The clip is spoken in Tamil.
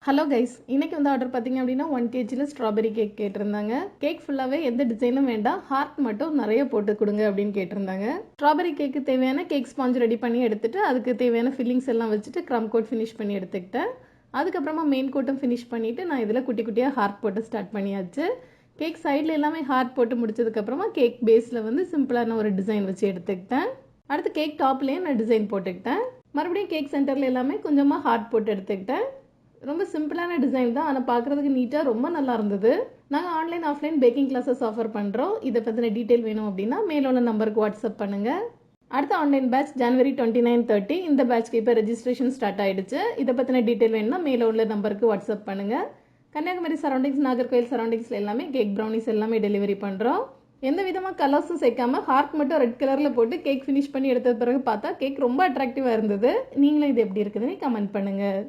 ஹலோ கைஸ், இன்றைக்கி வந்து ஆர்டர் பார்த்திங்க அப்படின்னா 1 kg ஸ்ட்ராபெரி கேக் கேட்டிருந்தாங்க. கேக் ஃபுல்லாகவே எந்த டிசைனும் வேண்டாம், ஹார்ட் மட்டும் நிறைய போட்டு கொடுங்க அப்படின்னு கேட்டிருந்தாங்க. ஸ்ட்ராபெரி கேக்கு தேவையான கேக் ஸ்பாஞ்ச் ரெடி பண்ணி எடுத்துகிட்டு அதுக்கு தேவையான ஃபில்லிங்ஸ் எல்லாம் வச்சுட்டு க்ரம் கோட் ஃபினிஷ் பண்ணி எடுத்துக்கிட்டேன். அதுக்கப்புறமா மெயின் கோட்டும் ஃபினிஷ் பண்ணிவிட்டு நான் இதில் குட்டி குட்டியாக ஹார்ட் போட்டு ஸ்டார்ட் பண்ணியாச்சு. கேக் சைடில் எல்லாமே ஹார்ட் போட்டு முடிச்சதுக்கப்புறமா கேக் பேஸில் வந்து சிம்பிளான ஒரு டிசைன் வச்சு எடுத்துக்கிட்டேன். அடுத்து கேக் டாப்லேயே நான் டிசைன் போட்டுக்கிட்டேன். மறுபடியும் கேக் சென்டரில் எல்லாமே கொஞ்சமாக ஹார்ட் போட்டு எடுத்துக்கிட்டேன். ரொம்ப சிம்பிளான டிசைன் தான், ஆனால் பார்க்குறதுக்கு நீட்டாக ரொம்ப நல்லா இருந்தது. நாங்கள் online offline baking classes offer பண்ணுறோம். இதை பற்றின டீட்டெயில் வேணும் அப்படின்னா மேலே உள்ள நம்பருக்கு வாட்ஸ்அப் பண்ணுங்கள். அடுத்த ஆன்லைன் பேட்ச் ஜனவரி 29-30. இந்த பேட்ச்க்கு இப்போ ரெஜிஸ்ட்ரேஷன் ஸ்டார்ட் ஆகிடுச்சு. இதை பற்றின டீட்டெயில் வேணும்னா மேலே உள்ள நம்பருக்கு வாட்ஸ்அப் பண்ணுங்கள். கன்னியாகுமரி சரௌண்டிங்ஸ், நாகர்கோயில் சரௌண்டிங்ஸில் எல்லாமே கேக் ப்ரௌனிஸ் எல்லாமே டெலிவரி பண்ணுறோம். எந்த விதமாக கலர்ஸும் சேர்க்காம ஹார்ட் மட்டும் ரெட் கலரில் போட்டு கேக் ஃபினிஷ் பண்ணி எடுத்த பிறகு பார்த்தா கேக் ரொம்ப அட்ராக்டிவாக இருந்தது. நீங்களும் இது எப்படி இருக்குதுன்னு கமெண்ட் பண்ணுங்கள்.